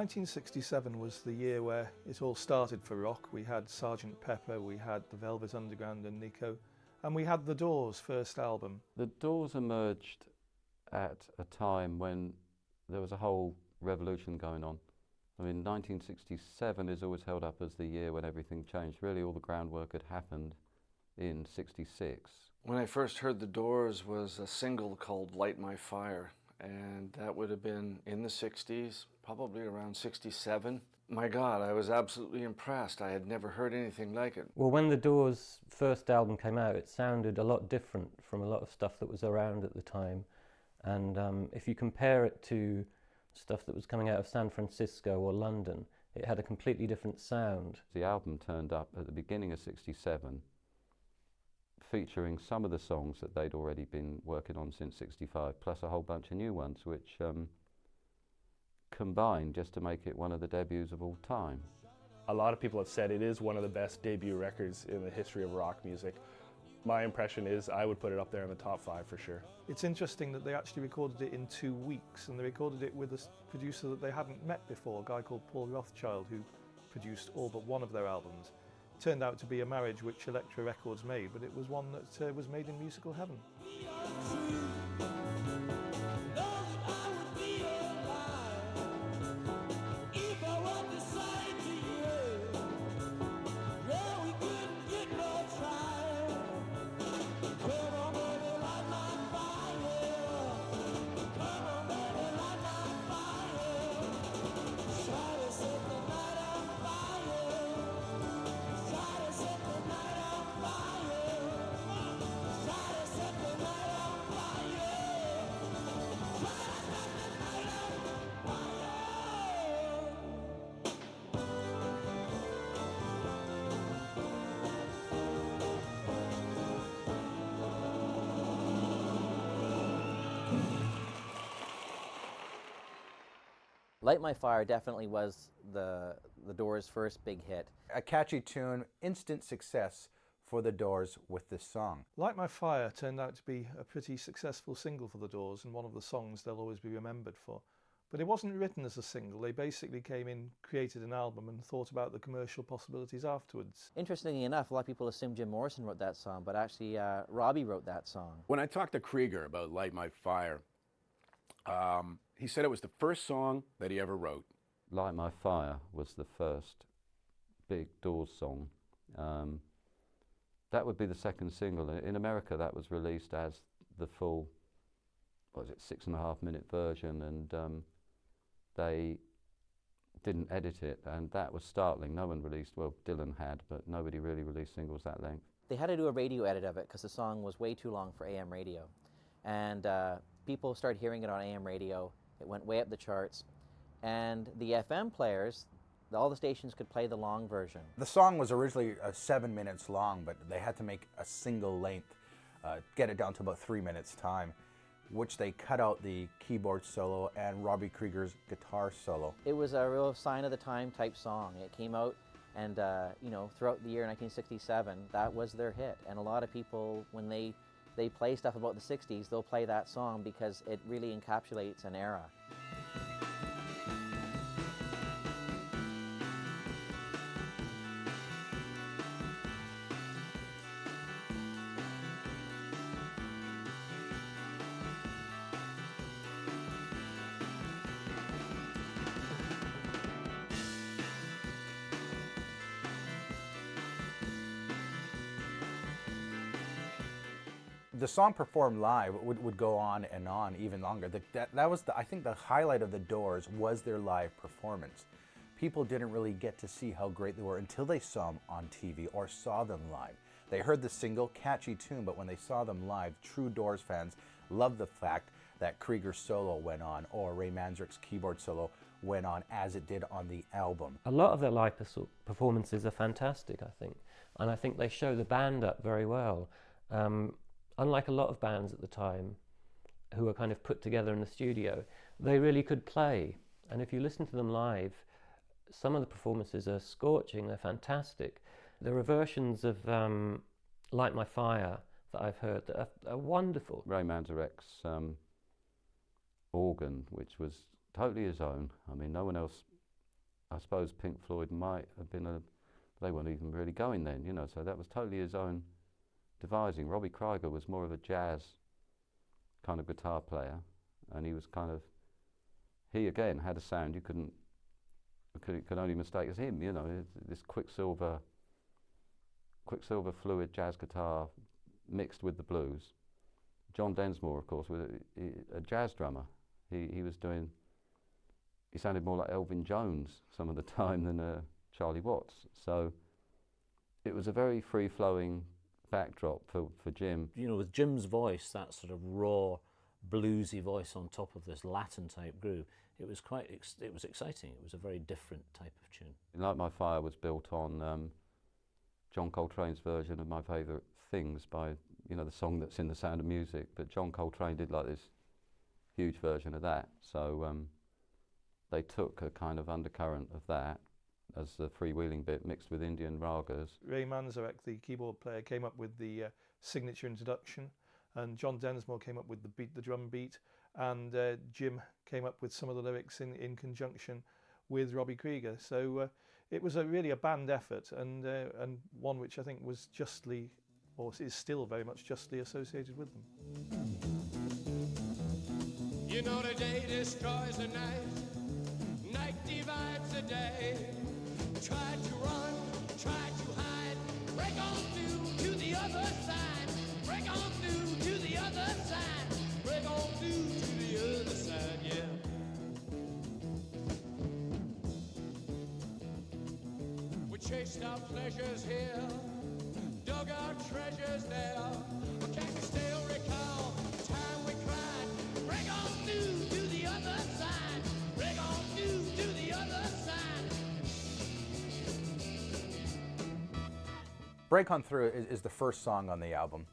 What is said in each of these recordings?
1967 was the year where it all started for rock. We had Sgt. Pepper, we had the Velvet Underground and Nico, and we had The Doors' first album. The Doors emerged at a time when there was a whole revolution going on. I mean, 1967 is always held up as the year when everything changed. Really, all the groundwork had happened in '66. When I first heard The Doors was a single called Light My Fire, and that would have been in the 60s, probably around 67. My God, I was absolutely impressed. I had never heard anything like it. Well, when The Doors' first album came out, it sounded a lot different from a lot of stuff that was around at the time. And if you compare it to stuff that was coming out of San Francisco or London, it had a completely different sound. The album turned up at the beginning of '67, featuring some of the songs that they'd already been working on since '65, plus a whole bunch of new ones, which combined just to make it one of the debuts of all time. A lot of people have said it is one of the best debut records in the history of rock music. My impression is I would put it up there in the top 5 for sure. It's interesting that they actually recorded it in 2 weeks, and they recorded it with a producer that they hadn't met before, a guy called Paul Rothchild, who produced all but one of their albums. It turned out to be a marriage which Elektra Records made, but it was one that was made in musical heaven. Light My Fire definitely was the Doors' first big hit. A catchy tune, instant success for The Doors with this song. Light My Fire turned out to be a pretty successful single for The Doors and one of the songs they'll always be remembered for. But it wasn't written as a single. They basically came in, created an album and thought about the commercial possibilities afterwards. Interestingly enough, a lot of people assume Jim Morrison wrote that song, but actually Robbie wrote that song. When I talked to Krieger about Light My Fire, he said it was the first song that he ever wrote. Light My Fire was the first big Doors song. That would be the second single. In America, that was released as the full, what was it, 6.5-minute version, and they didn't edit it, and that was startling. No one released, well, Dylan had, but nobody really released singles that length. They had to do a radio edit of it because the song was way too long for AM radio. And people started hearing it on AM radio. It went way up the charts. And the FM players, all the stations could play the long version. The song was originally 7 minutes long, but they had to make a single length, get it down to about 3 minutes time, which they cut out the keyboard solo and Robbie Krieger's guitar solo. It was a real sign of the time type song. It came out and throughout the year 1967, that was their hit. And a lot of people, when they play stuff about the 60s, they'll play that song because it really encapsulates an era. The song performed live would go on and on even longer. That was, I think, the highlight of The Doors was their live performance. People didn't really get to see how great they were until they saw them on TV or saw them live. They heard the single, catchy tune, but when they saw them live, true Doors fans loved the fact that Krieger's solo went on or Ray Manzarek's keyboard solo went on as it did on the album. A lot of their live performances are fantastic, I think, and I think they show the band up very well. Unlike a lot of bands at the time who were kind of put together in the studio, they really could play. And if you listen to them live, some of the performances are scorching, they're fantastic. There are versions of Light My Fire that I've heard that are wonderful. Ray Manzarek's organ, which was totally his own. I mean, no one else I suppose Pink Floyd might have been they weren't even really going then, you know, so that was totally his own devising. Robbie Krieger was more of a jazz kind of guitar player, and he was kind of, he again had a sound you could only mistake as him, you know, this Quicksilver fluid jazz guitar mixed with the blues. John Densmore, of course, was a jazz drummer. He sounded more like Elvin Jones some of the time than Charlie Watts. So it was a very free-flowing backdrop for Jim. You know, with Jim's voice, that sort of raw, bluesy voice on top of this Latin-type groove, it was it was exciting. It was a very different type of tune. Light My Fire was built on John Coltrane's version of My Favourite Things by, you know, the song that's in The Sound of Music, but John Coltrane did like this huge version of that. So they took a kind of undercurrent of that as the freewheeling bit mixed with Indian ragas. Ray Manzarek, the keyboard player, came up with the signature introduction, and John Densmore came up with the beat, the drum beat, and Jim came up with some of the lyrics in conjunction with Robbie Krieger. So it was really a band effort, and one which I think was justly, or is still very much justly associated with them. You know the day destroys the night, night divides the day. Try to run, try to hide, break on through to the other side, break on through to the other side, break on through to the other side, yeah. We chased our pleasures here, dug our treasures there, but can you still recall the time we cried, break on through to the other side, break on through to the other side. Break On Through is the first song on the album.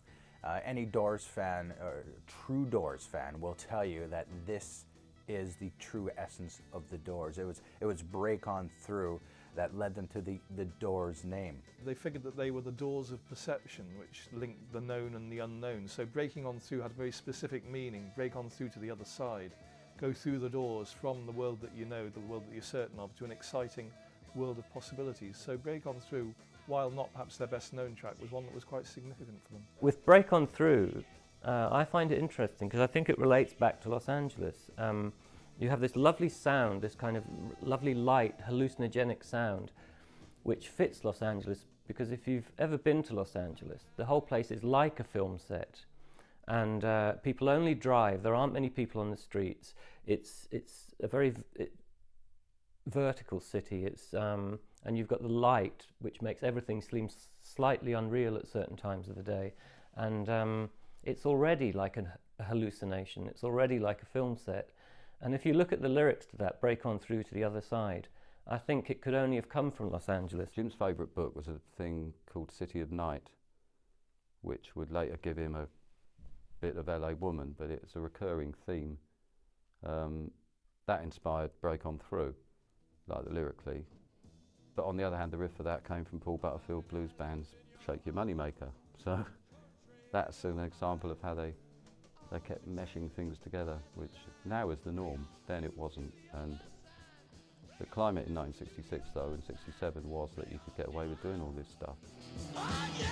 Any Doors fan, or true Doors fan, will tell you that this is the true essence of the Doors. It was Break On Through that led them to the Doors name. They figured that they were the doors of perception, which linked the known and the unknown. So breaking on through had a very specific meaning. Break on through to the other side. Go through the doors from the world that you know, the world that you're certain of, to an exciting world of possibilities. So Break On Through, while not perhaps their best known track, was one that was quite significant for them. With Break On Through, I find it interesting because I think it relates back to Los Angeles. You have this lovely sound, this kind of lovely light, hallucinogenic sound, which fits Los Angeles, because if you've ever been to Los Angeles, the whole place is like a film set. And people only drive, there aren't many people on the streets. It's a very vertical city, and you've got the light, which makes everything seem slightly unreal at certain times of the day. And it's already like a hallucination, it's already like a film set. And if you look at the lyrics to that, Break On Through to the Other Side, I think it could only have come from Los Angeles. Jim's favourite book was a thing called City of Night, which would later give him a bit of LA Woman, but it's a recurring theme. That inspired Break On Through, like lyrically. But on the other hand, the riff for that came from Paul Butterfield Blues Band's Shake Your Money Maker. So that's an example of how they kept meshing things together, which now is the norm. Then it wasn't. And the climate in 1966, though, and 67 was that you could get away with doing all this stuff. Oh, yeah!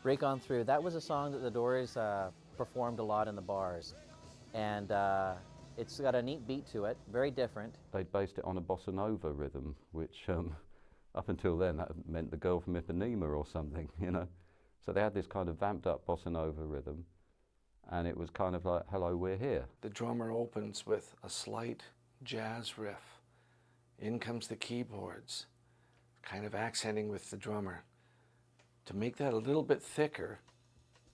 Break On Through, that was a song that the Doors performed a lot in the bars. And it's got a neat beat to it, very different. They'd based it on a bossa nova rhythm, which up until then that meant the girl from Ipanema or something, you know. So they had this kind of vamped up bossa nova rhythm, and it was kind of like, hello, we're here. The drummer opens with a slight jazz riff. In comes the keyboards, kind of accenting with the drummer. To make that a little bit thicker,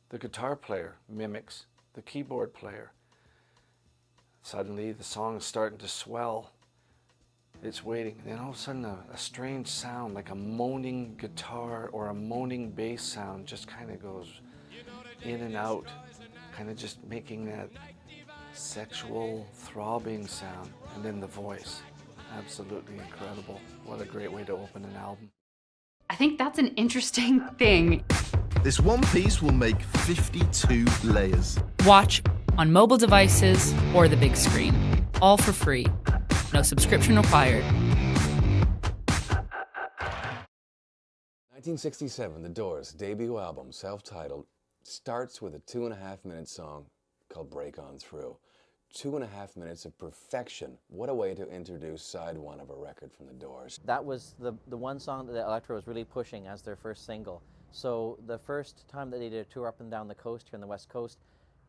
the guitar player mimics the keyboard player. Suddenly the song is starting to swell. It's waiting, and then all of a sudden a strange sound, like a moaning guitar or a moaning bass sound, just kind of goes in and out, kind of just making that sexual, throbbing sound, and then the voice. Absolutely incredible. What a great way to open an album. I think that's an interesting thing. This one piece will make 52 layers. Watch on mobile devices or the big screen. All for free. No subscription required. 1967, The Doors' debut album, self-titled, starts with a 2.5-minute song called Break On Through. 2.5 minutes of perfection. What a way to introduce side one of a record from The Doors. That was the one song that Elektra was really pushing as their first single. So the first time that they did a tour up and down the coast here on the West Coast,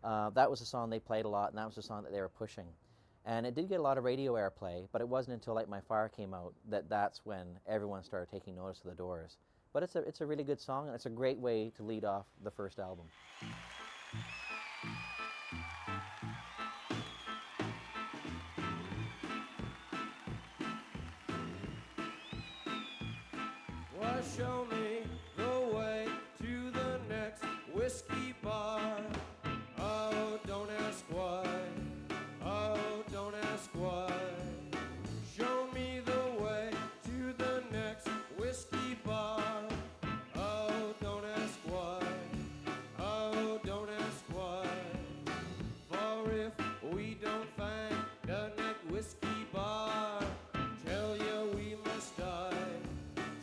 that was a song they played a lot, and that was the song that they were pushing. And it did get a lot of radio airplay, but it wasn't until Light My Fire came out that that's when everyone started taking notice of The Doors. But it's a really good song, and it's a great way to lead off the first album. Well, show me the way to the next whiskey bar. Oh, don't ask why. Oh, don't ask why. Show me the way to the next whiskey bar. Oh, don't ask why. Oh, don't ask why. For if we don't find the next whiskey bar, tell you we must die.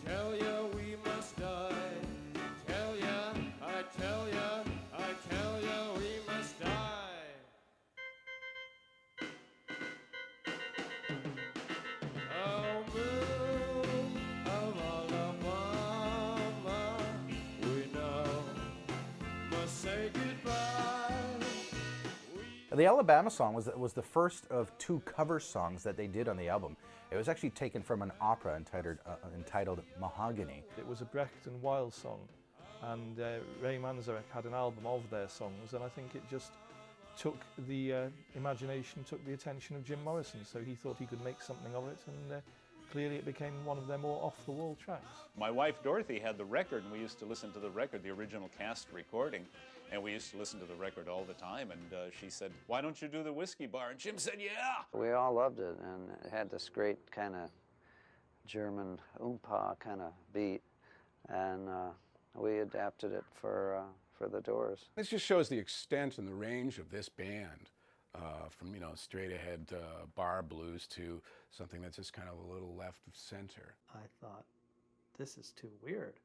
Tell you we must die. Tell ya, I tell ya, I tell ya we must die. Oh, moon of Alabama, we now must say goodbye. The Alabama song was the first of 2 cover songs that they did on the album. It was actually taken from an opera entitled Mahogany. It was a Brecht and Wild song, and Ray Manzarek had an album of their songs, and I think it just took the imagination, took the attention of Jim Morrison, so he thought he could make something of it, and clearly it became one of their more off-the-wall tracks. My wife Dorothy had the record, and we used to listen to the record, the original cast recording, and we used to listen to the record all the time, and she said, "Why don't you do the Whiskey Bar?" And Jim said, "Yeah!" We all loved it, and it had this great kind of German oompa kind of beat, and we adapted it for The Doors. This just shows the extent and the range of this band, from, straight ahead bar blues to something that's just kind of a little left of center. I thought, this is too weird.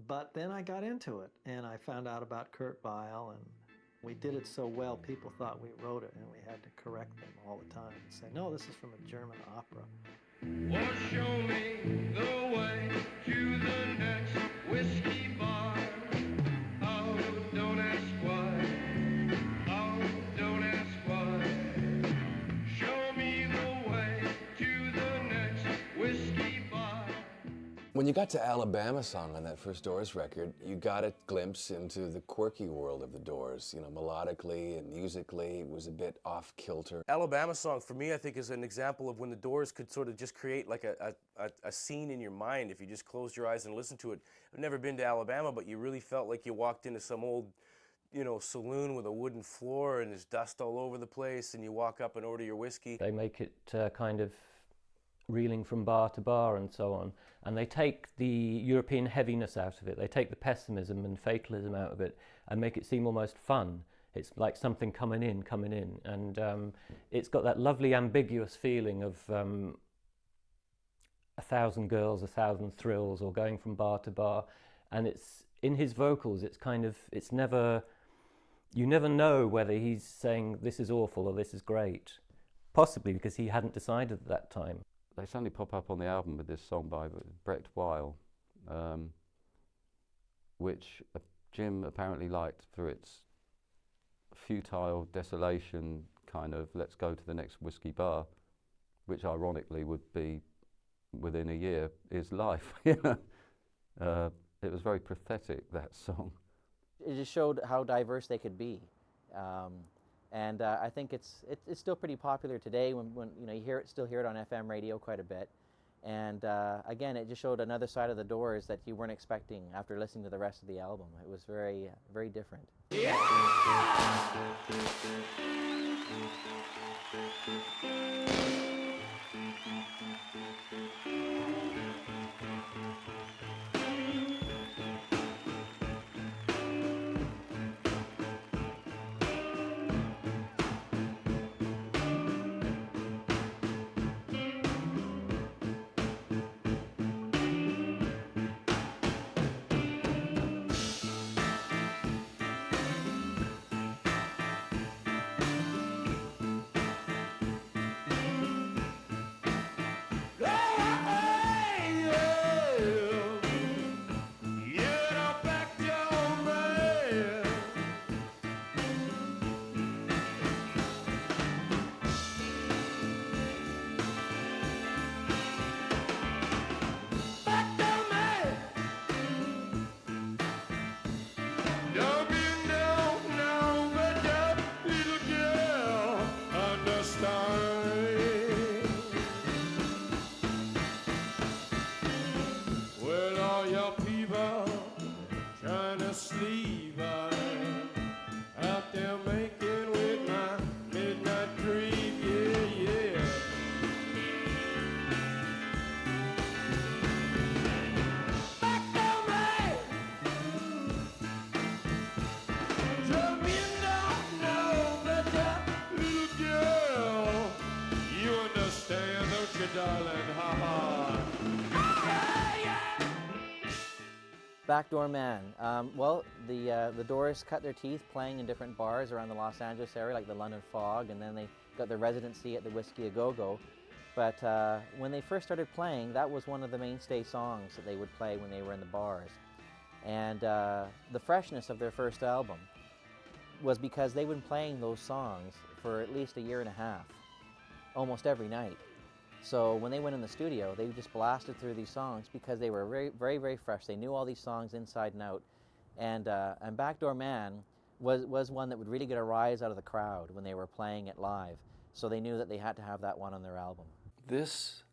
But then I got into it, and I found out about Kurt Weill, and we did it so well, people thought we wrote it, and we had to correct them all the time and say, no, this is from a German opera. Well, show me the way to the next whiskey bar. Oh, don't ask why. Oh, don't ask why. Show me the way to the next whiskey bar. When you got to Alabama song on that first Doors record, you got a glimpse into the quirky world of the Doors. Melodically and musically, it was a bit off-kilter. Alabama song, for me, I think is an example of when the Doors could sort of just create like a scene in your mind if you just closed your eyes and listened to it. I've never been to Alabama, but you really felt like you walked into some old, saloon with a wooden floor and there's dust all over the place, and you walk up and order your whiskey. They make it kind of reeling from bar to bar and so on. And they take the European heaviness out of it. They take the pessimism and fatalism out of it and make it seem almost fun. It's like something coming in. And it's got that lovely ambiguous feeling of 1,000 girls, 1,000 thrills, or going from bar to bar. And it's in his vocals, you never know whether he's saying this is awful or this is great. Possibly because he hadn't decided at that time. They suddenly pop up on the album with this song by Brecht Weill, which Jim apparently liked for its futile desolation kind of let's go to the next whiskey bar, which ironically would be within a year is life. It was very pathetic, that song. It just showed how diverse they could be. And I think it's still pretty popular today when you still hear it on FM radio quite a bit. And again, it just showed another side of the Doors that you weren't expecting after listening to the rest of the album. It was very, very different. Yeah! Backdoor Man. Well, the Doors cut their teeth playing in different bars around the Los Angeles area, like the London Fog, and then they got their residency at the Whisky A Go-Go. But when they first started playing, that was one of the mainstay songs that they would play when they were in the bars. And the freshness of their first album was because they'd been playing those songs for at least a year and a half, almost every night. So when they went in the studio, they just blasted through these songs because they were very, very, very fresh. They knew all these songs inside and out. And Backdoor Man was one that would really get a rise out of the crowd when they were playing it live. So they knew that they had to have that one on their album. This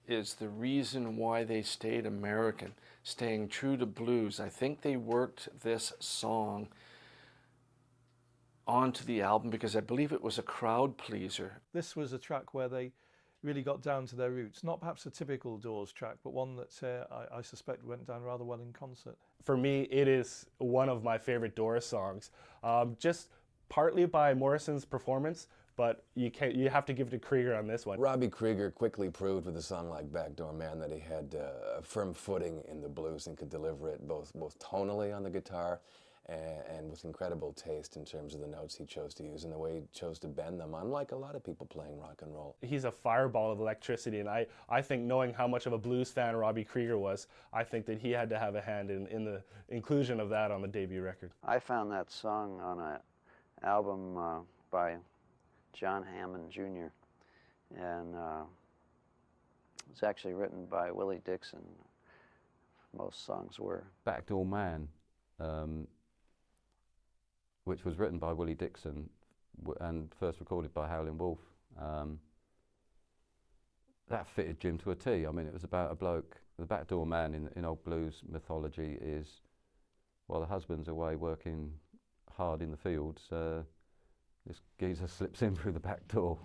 is the reason why they stayed American, staying true to blues. I think they worked this song onto the album because I believe it was a crowd pleaser. This was a track where they really got down to their roots. Not perhaps a typical Doors track, but one that I suspect went down rather well in concert. For me, it is one of my favorite Doors songs, just partly by Morrison's performance, but you have to give it to Krieger on this one. Robbie Krieger quickly proved with a song like Backdoor Man that he had a firm footing in the blues and could deliver it both tonally on the guitar and with incredible taste in terms of the notes he chose to use and the way he chose to bend them, unlike a lot of people playing rock and roll. He's a fireball of electricity, and I think, knowing how much of a blues fan Robbie Krieger was, I think that he had to have a hand in the inclusion of that on the debut record. I found that song on an album by John Hammond Jr., and it was actually written by Willie Dixon. Most songs were. Backdoor Man, which was written by Willie Dixon and first recorded by Howlin' Wolf. That fitted Jim to a T. I mean, it was about a bloke. The backdoor man in old blues mythology is, while the husband's away working hard in the fields, this geezer slips in through the back door.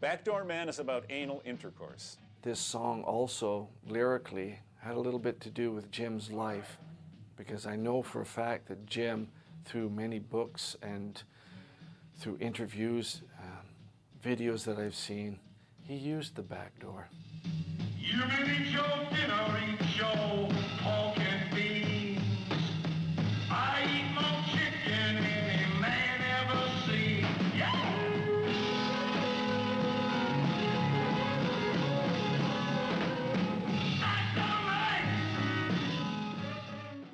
Backdoor Man is about anal intercourse. This song also, lyrically, had a little bit to do with Jim's life, because I know for a fact that Jim, through many books and through interviews, videos that I've seen, he used the back door. You may eat your dinner, eat your pork and beans. I eat more chicken than any man ever seen. Yeah!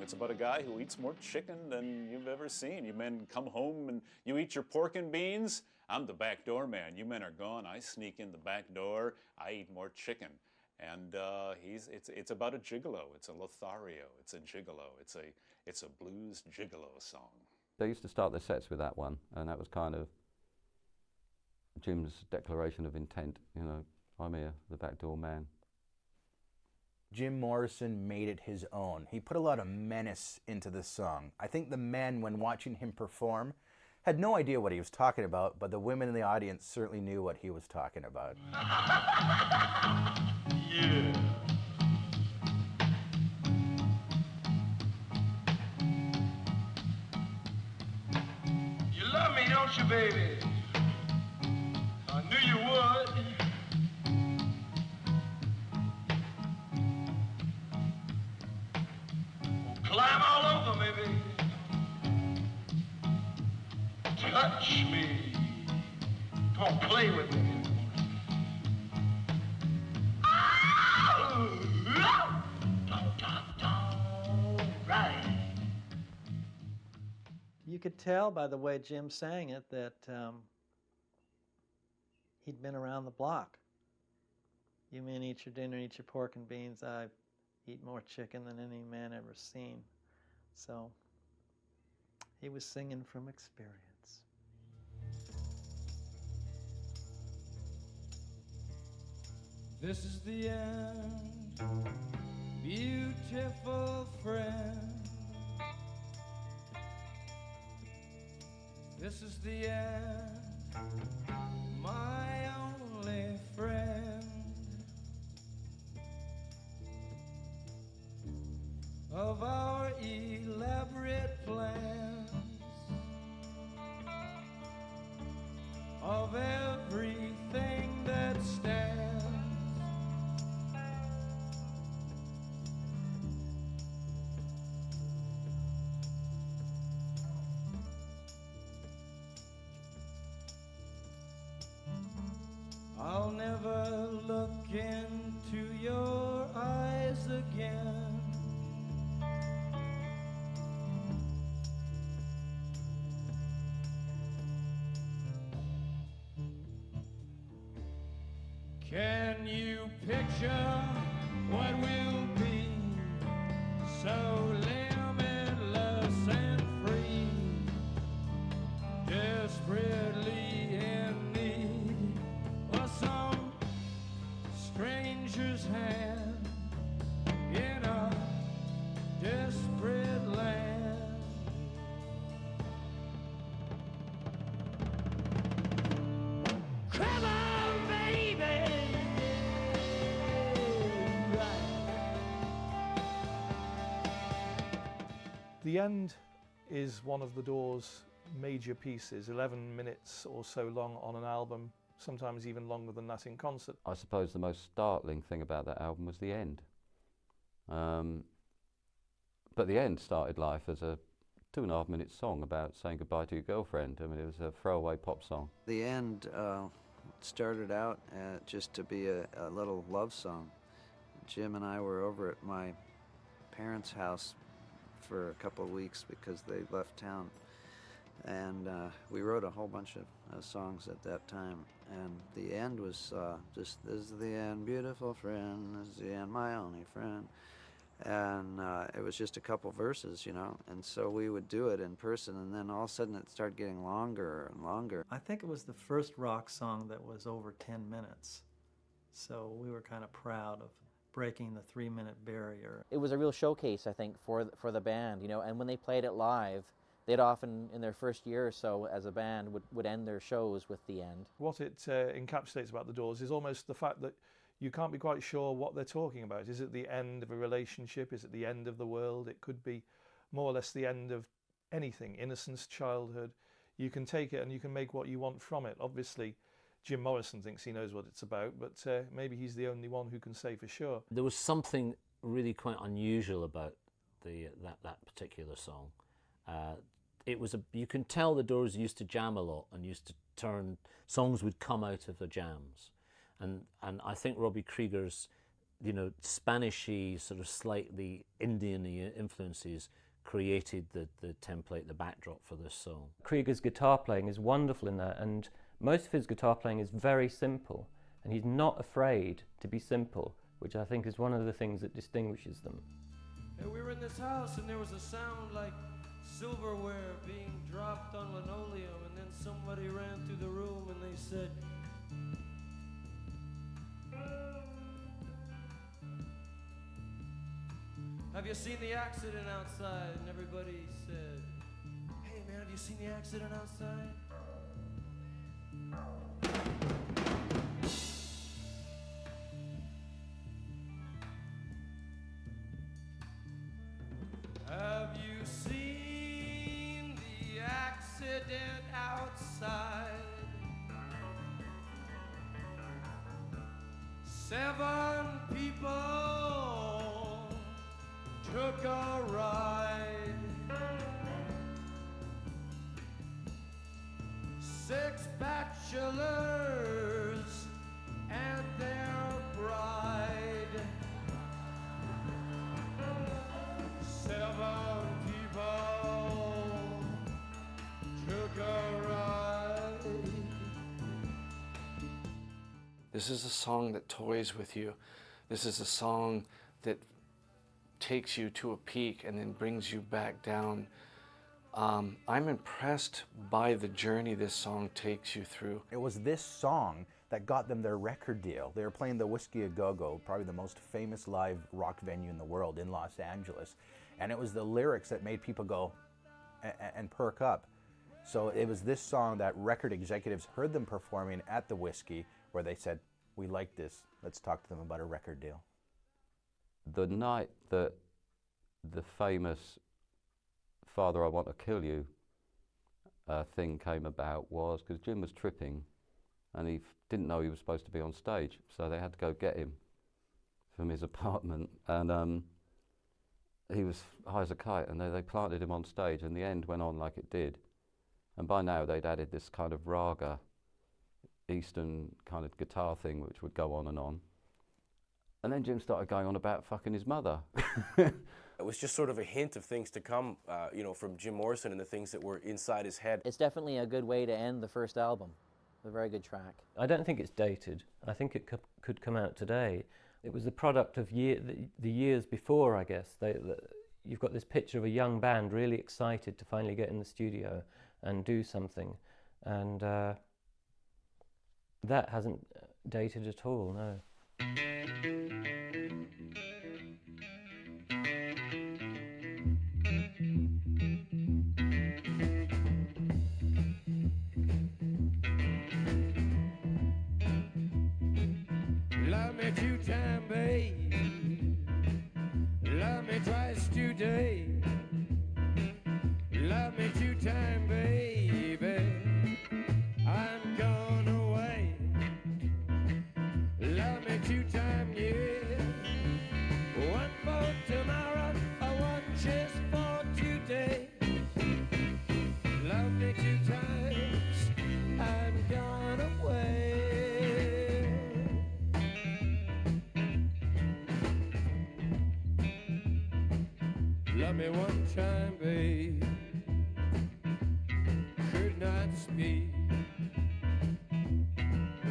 It's about a guy who eats more chicken than you've ever seen. You men come home and you eat your pork and beans. I'm the backdoor man. You men are gone. I sneak in the back door. I eat more chicken. And it's about a gigolo. It's a Lothario. It's a gigolo. It's a blues gigolo song. They used to start their sets with that one, and that was kind of Jim's declaration of intent. You know, I'm here, the backdoor man. Jim Morrison made it his own. He put a lot of menace into the song. I think the men, when watching him perform, Had no idea what he was talking about, but the women in the audience certainly knew what he was talking about. Yeah. You love me, don't you, baby? I knew you would. Well, climb all over me, baby. Touch me. Come on, play with me. Right. You could tell by the way Jim sang it that he'd been around the block. You men eat your dinner, eat your pork and beans. I eat more chicken than any man ever seen. So he was singing from experience. This is the end, beautiful friend. This is the end, my only friend. Of our elaborate plans, of everything that stands. I'll never look into your eyes again. Can you picture what will be so limitless and free, desperately in need of some stranger's hand in a desperate land? Come on, baby! The End is one of the Doors' major pieces, 11 minutes or so long on an album, sometimes even longer than that in concert. I suppose the most startling thing about that album was the end. But the end started life as a 2.5 minute song about saying goodbye to your girlfriend. I mean, it was a throwaway pop song. The End started out just to be a little love song. Jim and I were over at my parents' house for a couple of weeks because they left town. And we wrote a whole bunch of songs at that time. And the end was just, this is the end, beautiful friend, this is the end, my only friend. And it was just a couple verses, you know. And so we would do it in person, and then all of a sudden it started getting longer and longer. I think it was the first rock song that was over 10 minutes. So we were kind of proud of breaking the 3-minute barrier. It was a real showcase, I think, for the band, you know, and when they played it live, they'd often, in their first year or so as a band, would end their shows with the end. What it encapsulates about the Doors is almost the fact that you can't be quite sure what they're talking about. Is it the end of a relationship? Is it the end of the world? It could be more or less the end of anything, innocence, childhood. You can take it and you can make what you want from it. Obviously, Jim Morrison thinks he knows what it's about, but maybe he's the only one who can say for sure. There was something really quite unusual about that particular song. It was you can tell the Doors used to jam a lot and used to turn, songs would come out of the jams. And I think Robbie Krieger's, you know, Spanishy, sort of slightly Indian-y influences created the template, the backdrop for this song. Krieger's guitar playing is wonderful in that, and most of his guitar playing is very simple, and he's not afraid to be simple, which I think is one of the things that distinguishes them. And we were in this house and there was a sound like silverware being dropped on linoleum, and then somebody ran through the room and they said, "Have you seen the accident outside?" And everybody said, "Hey man, have you seen the accident outside? Have you seen the accident outside? 7 people took a ride. 6 bachelors and their bride. 7 people took a ride. This is a song that toys with you. This is a song that takes you to a peak and then brings you back down. I'm impressed by the journey this song takes you through. It was this song that got them their record deal. They were playing the Whisky A Go-Go, probably the most famous live rock venue in the world in Los Angeles. And it was the lyrics that made people go and perk up. So it was this song that record executives heard them performing at the Whisky, where they said, we like this, let's talk to them about a record deal. The night that the famous Father, I Want to Kill You thing came about was because Jim was tripping and he didn't know he was supposed to be on stage, so they had to go get him from his apartment, and he was high as a kite, and they planted him on stage, and the end went on like it did. And by now they'd added this kind of raga, Eastern kind of guitar thing which would go on. And then Jim started going on about fucking his mother. It was just sort of a hint of things to come, you know, from Jim Morrison and the things that were inside his head. It's definitely a good way to end the first album. A very good track. I don't think it's dated. I think it could come out today. It was the product of the years before, I guess. You've got this picture of a young band really excited to finally get in the studio and do something. And that hasn't dated at all, no. Love me 2 times, babe. Love me twice today. Love me 2 times, baby. I'm gone away. Love me 2 times, yeah. 1 for tomorrow, or 1 just for today. Love me 2 times, I'm gone away. Love me 1 time, babe. Could not speak.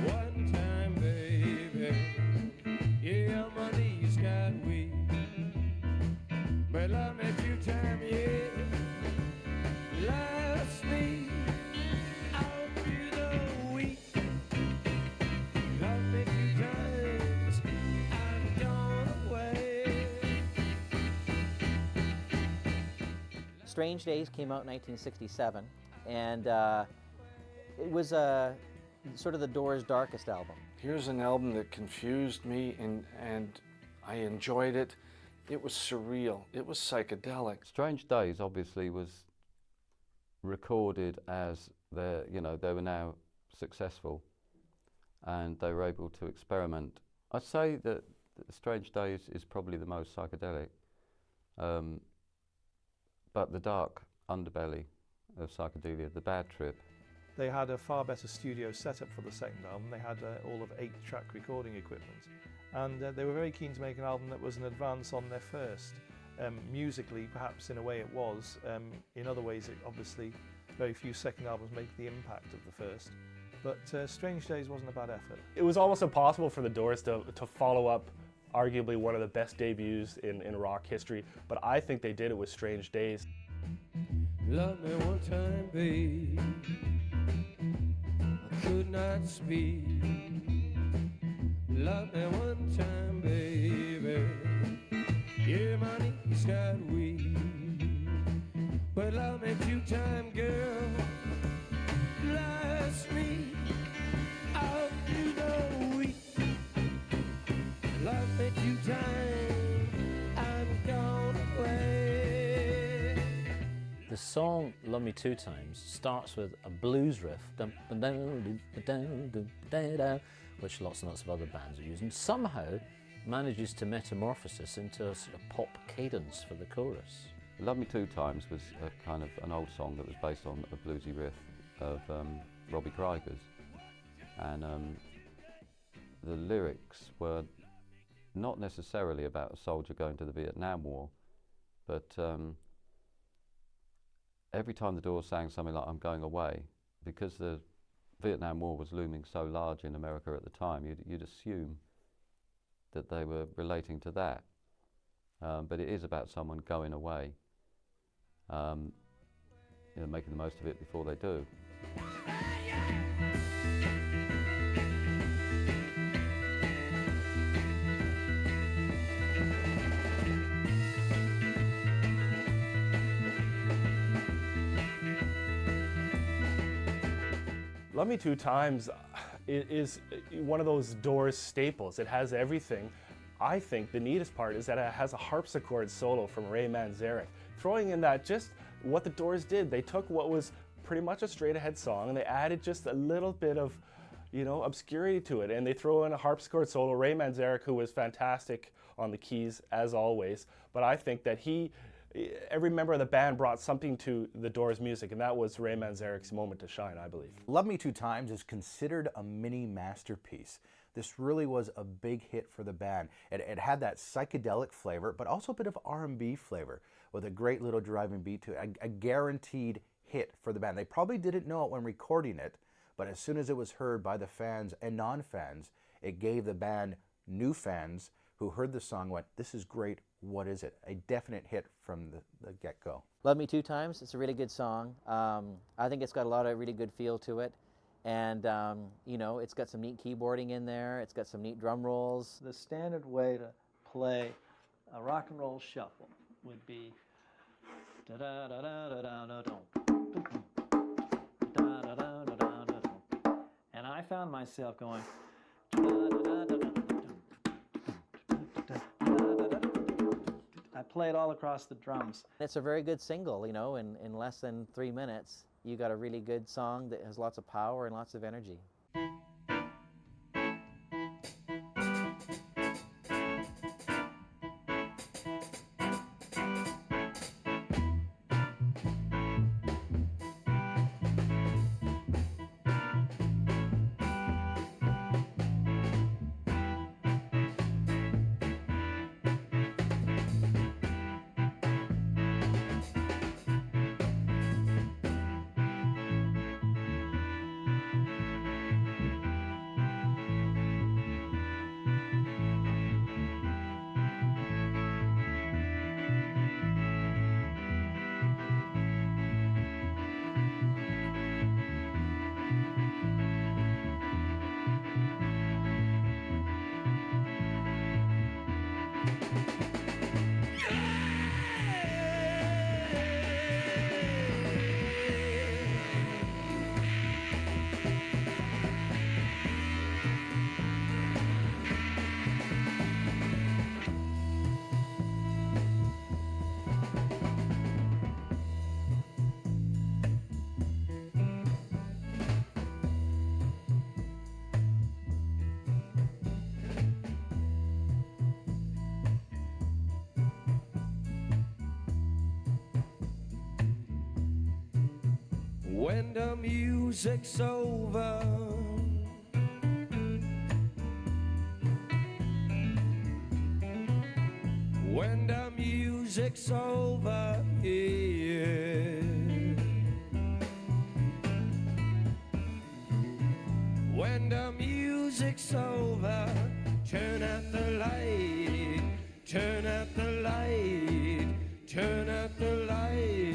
1 time, baby. Yeah, my knees got weak. But love me 2 times, yeah. Last me out through the week. Love me 2 times, I'm gone away. Strange Days came out in 1967, and it was sort of the Doors' darkest album. Here's an album that confused me and I enjoyed it. It was surreal. It was psychedelic. Strange Days obviously was recorded as they were now successful and they were able to experiment. I'd say that Strange Days is probably the most psychedelic, but the dark underbelly of psychedelia, the bad trip. They had a far better studio setup for the second album. They had all of 8-track recording equipment, and they were very keen to make an album that was an advance on their first. Musically, perhaps in a way it was. In other ways, obviously, very few second albums make the impact of the first. But Strange Days wasn't a bad effort. It was almost impossible for the Doors to follow up arguably one of the best debuts in rock history, but I think they did it with Strange Days. Love me 1 time, babe. I could not speak. Love me 1 time, baby. Yeah, my knees got weak. But Well, love me two-time girl, last me out through the week. Love me two-time, I'm gone away. The song Love Me Two Times starts with a blues riff, which lots and lots of other bands are using, somehow manages to metamorphosis into a sort of pop cadence for the chorus. Love Me Two Times was a kind of an old song that was based on a bluesy riff of Robbie Krieger's, and the lyrics were not necessarily about a soldier going to the Vietnam War, but every time the Doors sang something like I'm going away, because the Vietnam War was looming so large in America at the time, you'd assume that they were relating to that. But it is about someone going away, making the most of it before they do. Love Me Two Times is one of those Doors staples. It has everything. I think the neatest part is that it has a harpsichord solo from Ray Manzarek, throwing in that just what the Doors did. They took what was pretty much a straight ahead song and they added just a little bit of, obscurity to it, and they throw in a harpsichord solo. Ray Manzarek, who was fantastic on the keys as always, but I think that every member of the band brought something to the Doors music, and that was Ray Manzarek's moment to shine, I believe. Love Me Two Times is considered a mini masterpiece. This really was a big hit for the band. It had that psychedelic flavor, but also a bit of R&B flavor with a great little driving beat to it, a guaranteed hit for the band. They probably didn't know it when recording it, but as soon as it was heard by the fans and non-fans, it gave the band new fans who heard the song went, this is great, what is it? A definite hit from the get-go. Love Me Two Times, it's a really good song. I think it's got a lot of really good feel to it. And, it's got some neat keyboarding in there. It's got some neat drum rolls. The standard way to play a rock and roll shuffle would be and I found myself going I play it all across the drums. It's a very good single, in less than 3 minutes. You got a really good song that has lots of power and lots of energy. When the music's over, when the music's over, yeah. When the music's over, turn out the light, turn out the light, turn out the light.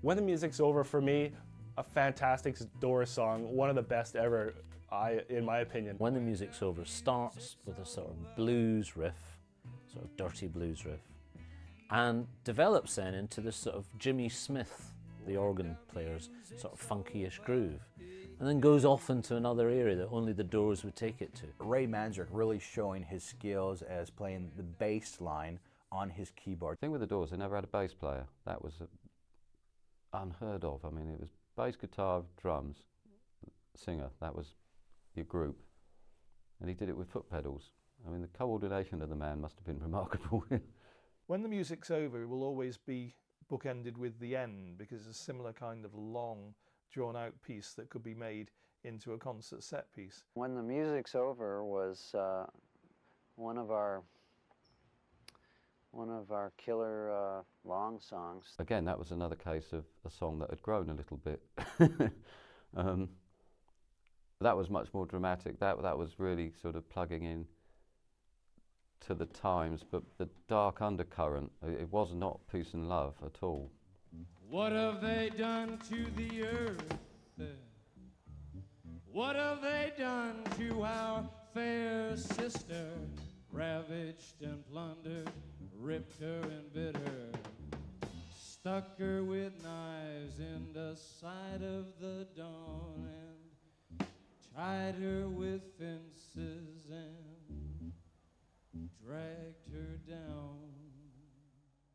When the Music's Over, for me, a fantastic Doors song, one of the best ever. in my opinion. When the Music's Over starts with a sort of blues riff, sort of dirty blues riff, and develops then into this sort of Jimmy Smith, the organ player's sort of funky-ish groove, and then goes off into another area that only the Doors would take it to. Ray Manzarek really showing his skills as playing the bass line on his keyboard. The thing with the Doors, they never had a bass player. That was unheard of. I mean, it was bass, guitar, drums, singer. That was your group. And he did it with foot pedals. I mean, the coordination of the man must have been remarkable. When the Music's Over, it will always be bookended with the end, because it's a similar kind of long, drawn-out piece that could be made into a concert set piece. When the Music's Over was one of our killer long songs. Again, that was another case of a song that had grown a little bit. That was much more dramatic. That was really sort of plugging in to the times, but the dark undercurrent, it was not peace and love at all. What have they done to the earth? What have they done to our fair sister? Ravaged and plundered, ripped her and bit her, stuck her with knives in the side of the dawn, and tied her with fences and dragged her down.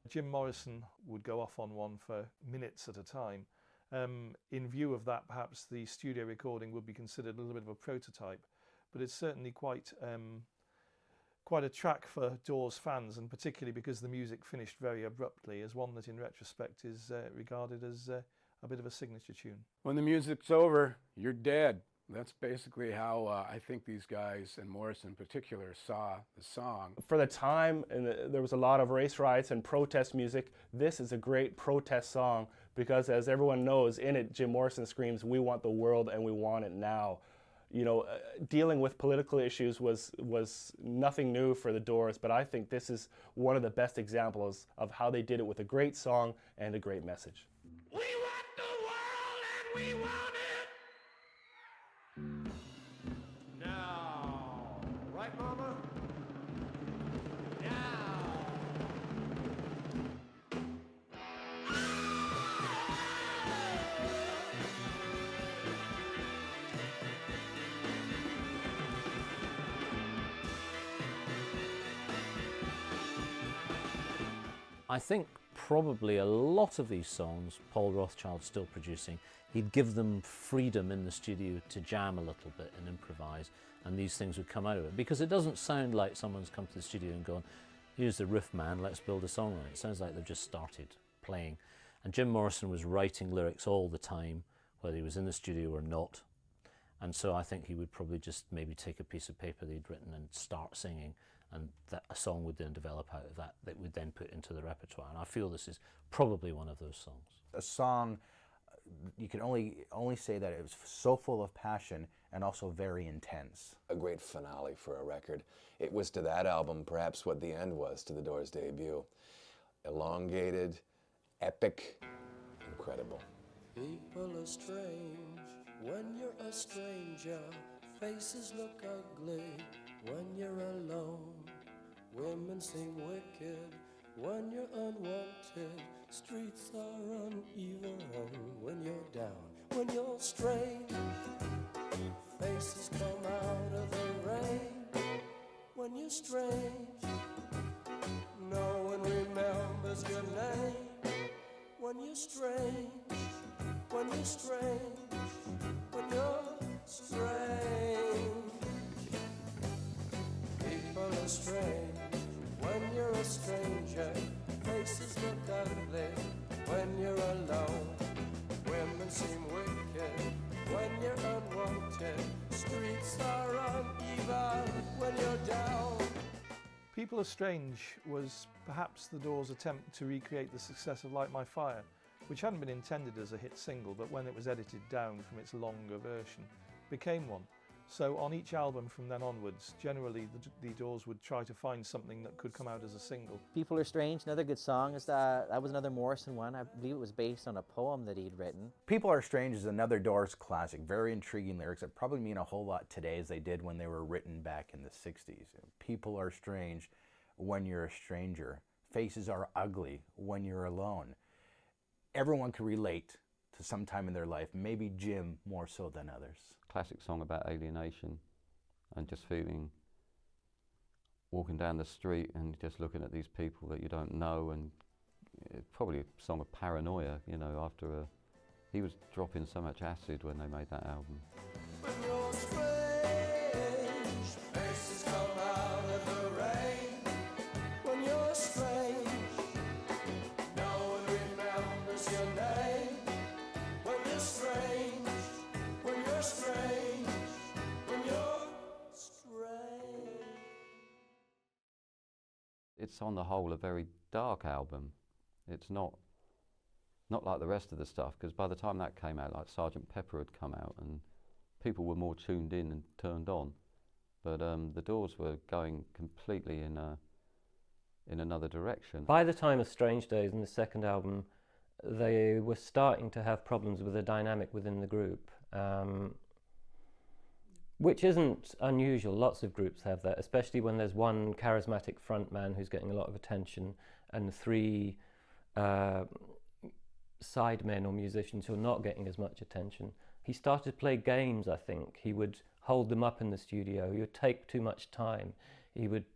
Jim Morrison would go off on one for minutes at a time. In view of that, perhaps the studio recording would be considered a little bit of a prototype, but it's certainly quite a track for Doors fans, and particularly because the music finished very abruptly, as one that in retrospect is regarded as a bit of a signature tune. When the music's over, you're dead. That's basically how I think these guys, and Morrison in particular, saw the song. For the time, and there was a lot of race riots and protest music, this is a great protest song because, as everyone knows, in it Jim Morrison screams, "We want the world and we want it now." You know, dealing with political issues was nothing new for the Doors, but I think this is one of the best examples of how they did it with a great song and a great message. We want the world and we want it now. Right, Mama? Now. I think probably a lot of these songs Paul Rothchild's still producing, he'd give them freedom in the studio to jam a little bit and improvise, and these things would come out of it. Because it doesn't sound like someone's come to the studio and gone, "Here's the riff, man, let's build a song on it." It sounds like they've just started playing. And Jim Morrison was writing lyrics all the time, whether he was in the studio or not. And so I think he would probably just maybe take a piece of paper that he'd written and start singing, and that a song would then develop out of that that would then put into the repertoire. And I feel this is probably one of those songs. A song, you can only say that it was so full of passion and also very intense. A great finale for a record. It was to that album perhaps what the end was to the Doors' debut. Elongated, epic, incredible. People are strange when you're a stranger. Faces look ugly when you're alone. Women seem wicked when you're unwanted. Streets are uneven when you're down. When you're strange, faces come out of the rain. When you're strange, no one remembers your name. When you're strange, when you're strange, when you're strange. People are strange when you're a stranger. Faces look ugly when you're alone. Women seem wicked when you're unwanted. Streets are uneven when you're down. People Are Strange was perhaps the Doors' attempt to recreate the success of Light My Fire, which hadn't been intended as a hit single, but when it was edited down from its longer version, became one. So on each album from then onwards, generally the Doors would try to find something that could come out as a single. People Are Strange, another good song. That was another Morrison one. I believe it was based on a poem that he'd written. People Are Strange is another Doors classic. Very intriguing lyrics that probably mean a whole lot today as they did when they were written back in the 60s. People are strange when you're a stranger. Faces are ugly when you're alone. Everyone can relate to some time in their life, maybe Jim more so than others. Classic song about alienation and just feeling, walking down the street and just looking at these people that you don't know, and it's probably a song of paranoia, you know, after he was dropping so much acid when they made that album. When you're strange, faces come out of the rain. When you're strange, no one remembers your name. When you're strange, when you're strange, when you're strange. It's on the whole a very dark album. It's not like the rest of the stuff, because by the time that came out, like Sgt. Pepper had come out and people were more tuned in and turned on. But the Doors were going completely in another direction. By the time of Strange Days and the second album, they were starting to have problems with the dynamic within the group, which isn't unusual. Lots of groups have that, especially when there's one charismatic frontman who's getting a lot of attention and three sidemen or musicians who are not getting as much attention. He started to play games, I think. He would hold them up in the studio. He would take too much time. He would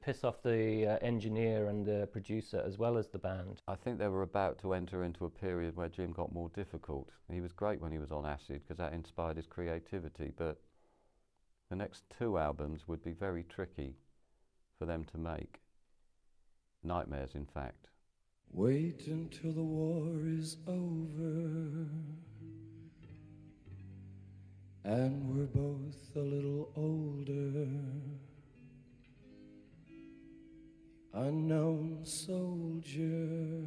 piss off the engineer and the producer as well as the band. I think they were about to enter into a period where Jim got more difficult. He was great when he was on acid because that inspired his creativity, but the next two albums would be very tricky for them to make. Nightmares, in fact. Wait until the war is over and we're both a little older. Unknown soldier.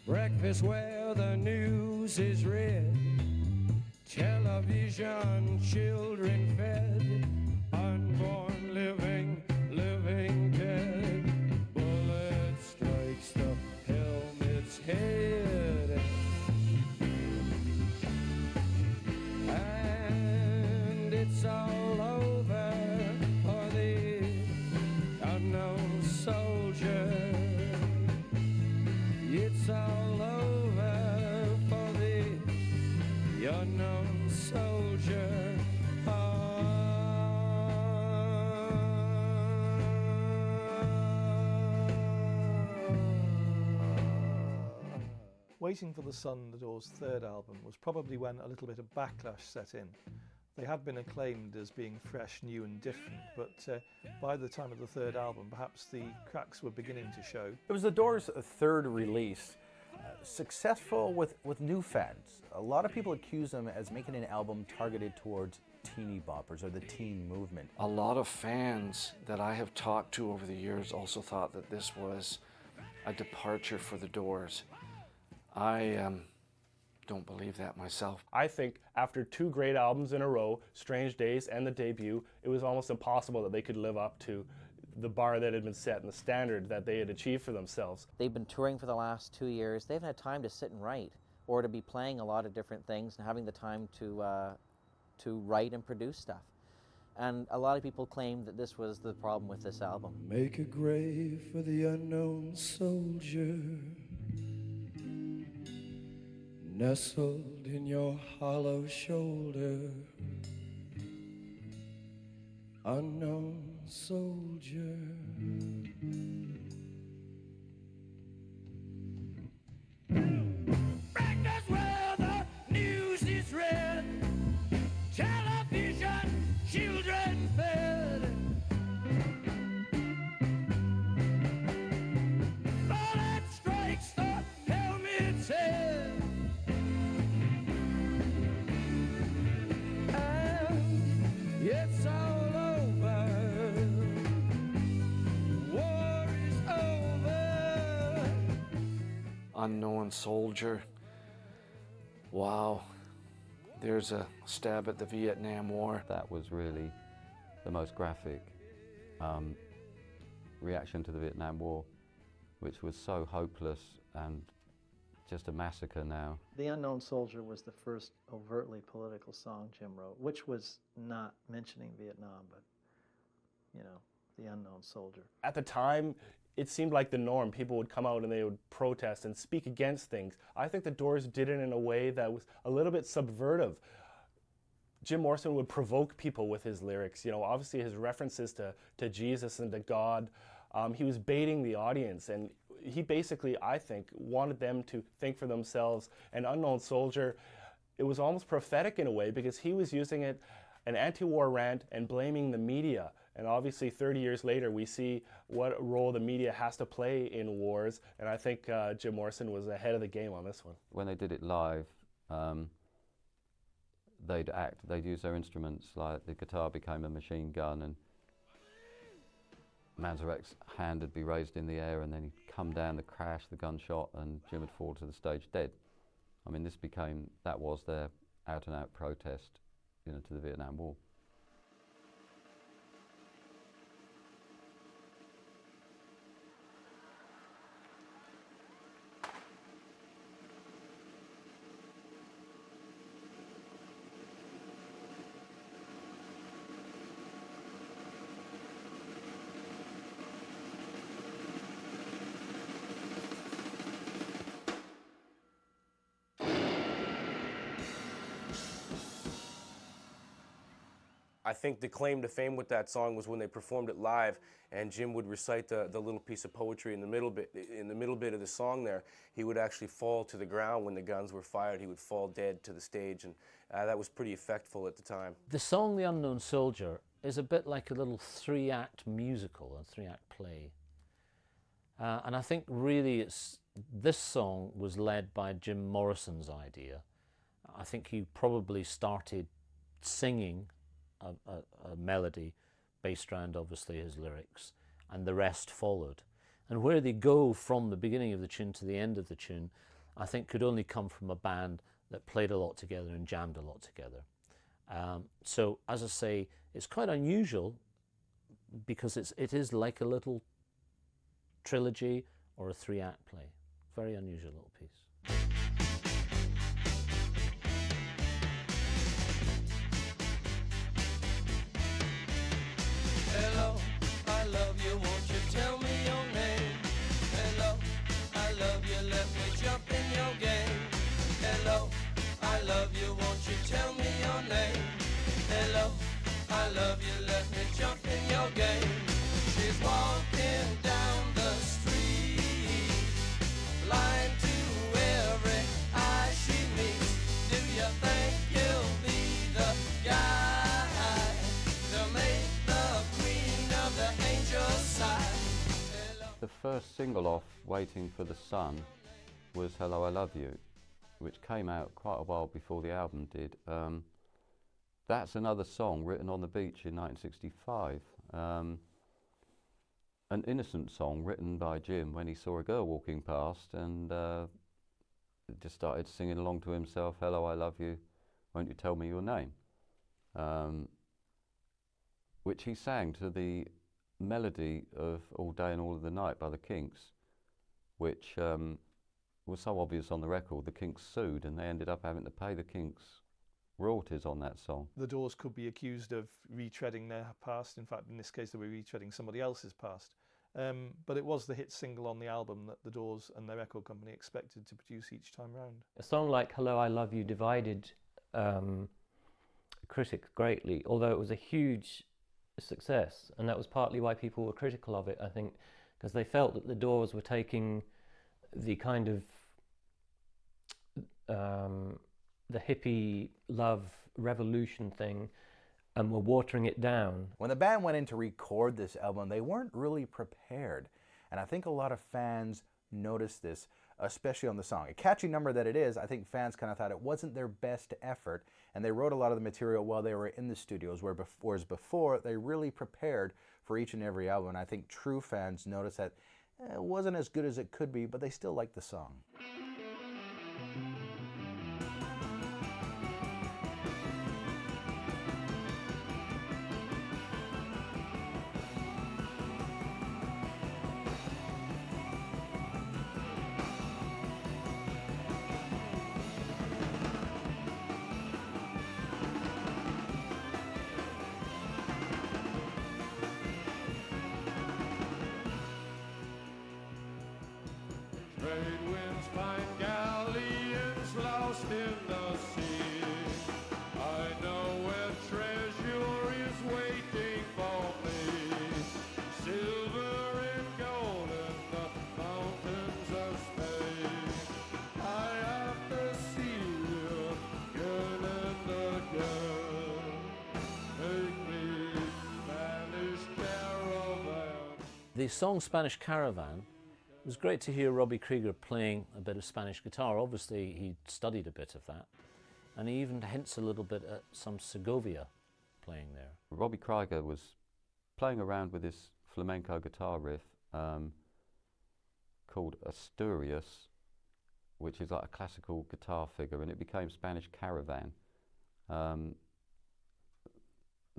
Breakfast where the news is read, television, children fed, unborn living, living dead. Bullet strikes the helmet's head, and it's all over for the unknown soldier. It's all over for the unknown soldier. Waiting for the Sun, the Doors' third album, was probably when a little bit of backlash set in. They had been acclaimed as being fresh, new and different, but by the time of the third album, perhaps the cracks were beginning to show. It was the Doors' third release, successful with new fans. A lot of people accuse them as making an album targeted towards teeny boppers or the teen movement. A lot of fans that I have talked to over the years also thought that this was a departure for the Doors. I don't believe that myself. I think after two great albums in a row, Strange Days and the debut, it was almost impossible that they could live up to the bar that had been set and the standard that they had achieved for themselves. They've been touring for the last 2 years. They haven't had time to sit and write or to be playing a lot of different things and having the time to write and produce stuff. And a lot of people claim that this was the problem with this album. Make a grave for the unknown soldier, nestled in your hollow shoulder. Unknown soldier. Breakfast where the news is read, television, children fed. Bullet strikes the helmet's head, and it's all over Unknown Soldier. Wow. There's a stab at the Vietnam War. That was really the most graphic reaction to the Vietnam War, which was so hopeless and just a massacre now. The Unknown Soldier was the first overtly political song Jim wrote, which was not mentioning Vietnam, but, you know, the Unknown Soldier. At the time, it seemed like the norm. People would come out and they would protest and speak against things. I think the Doors did it in a way that was a little bit subversive. Jim Morrison would provoke people with his lyrics. You know, obviously his references to Jesus and to God. He was baiting the audience, and he basically, I think, wanted them to think for themselves. And Unknown Soldier, it was almost prophetic in a way, because he was using it, an anti-war rant, and blaming the media. And obviously 30 years later, we see what role the media has to play in wars, and I think Jim Morrison was ahead of the game on this one. When they did it live, they'd use their instruments, like the guitar became a machine gun, and Manzarek's hand would be raised in the air, and then he'd come down, the crash, the gunshot, and Jim would fall to the stage dead. I mean, that was their out-and-out protest, you know, to the Vietnam War. I think the claim to fame with that song was when they performed it live, and Jim would recite the little piece of poetry in the middle bit of the song there. He would actually fall to the ground when the guns were fired. He would fall dead to the stage, and that was pretty effectful at the time. The song The Unknown Soldier is a bit like a little three-act musical, a three-act play. And I think really this song was led by Jim Morrison's idea. I think he probably started singing a melody based around obviously his lyrics, and the rest followed. And where they go from the beginning of the tune to the end of the tune, I think could only come from a band that played a lot together and jammed a lot together. So as I say, it's quite unusual because it is like a little trilogy or a three-act play. Very unusual little piece. Hello, I love you, won't you tell me your name? Hello, I love you, let me jump in your game. Hello, I love you, won't you tell me your name? Hello, I love you, let me jump in your game. She's walking down the street, blind to every eye she meets. Do you think you'll be the guy to make the queen of the angels sigh? The first single off Waiting for the Sun was Hello, I Love You, which came out quite a while before the album did. That's another song written on the beach in 1965. An innocent song written by Jim when he saw a girl walking past, and just started singing along to himself, Hello, I love you, won't you tell me your name? Which he sang to the melody of All Day and All of the Night by the Kinks, which was so obvious on the record. The Kinks sued, and they ended up having to pay the Kinks royalties on that song. The Doors could be accused of retreading their past. In fact, in this case, they were retreading somebody else's past. But it was the hit single on the album that the Doors and their record company expected to produce each time round. A song like Hello, I Love You divided critics greatly, although it was a huge success, and that was partly why people were critical of it, I think, because they felt that the Doors were taking the kind of the hippie love revolution thing and were watering it down. When the band went in to record this album, they weren't really prepared, and I think a lot of fans noticed this, especially on the song. A catchy number that it is, I think fans kind of thought it wasn't their best effort, and they wrote a lot of the material while they were in the studios, whereas before they really prepared for each and every album, and I think true fans noticed that it wasn't as good as it could be, but they still liked the song. The song Spanish Caravan, it was great to hear Robbie Krieger playing a bit of Spanish guitar. Obviously, he studied a bit of that, and he even hints a little bit at some Segovia playing there. Robbie Krieger was playing around with this flamenco guitar riff called Asturias, which is like a classical guitar figure, and it became Spanish Caravan.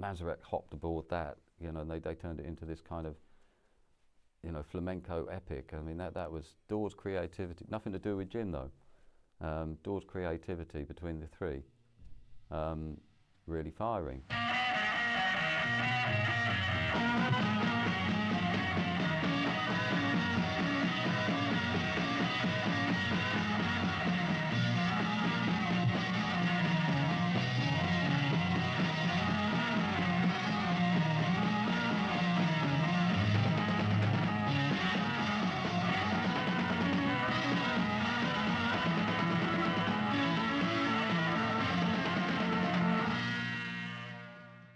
Manzarek hopped aboard that, you know, and they turned it into this kind of, you know, flamenco epic. I mean, that was Doors' creativity. Nothing to do with Jim, though. Doors' creativity between the three, really firing.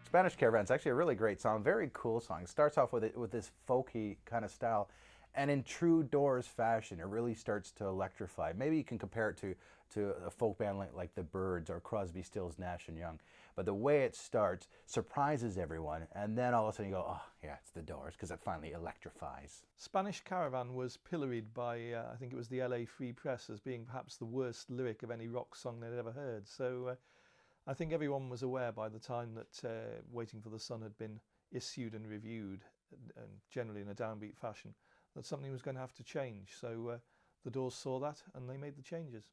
Spanish Caravan is actually a really great song, very cool song. It starts off with this folky kind of style, and in true Doors fashion, it really starts to electrify. Maybe you can compare it to a folk band like the Byrds or Crosby, Stills, Nash and Young. But the way it starts surprises everyone, and then all of a sudden you go, oh yeah, it's the Doors, because it finally electrifies. Spanish Caravan was pilloried by, I think it was the LA Free Press, as being perhaps the worst lyric of any rock song they'd ever heard. So I think everyone was aware by the time that Waiting for the Sun had been issued and reviewed, and generally in a downbeat fashion, that something was going to have to change. So the Doors saw that and they made the changes.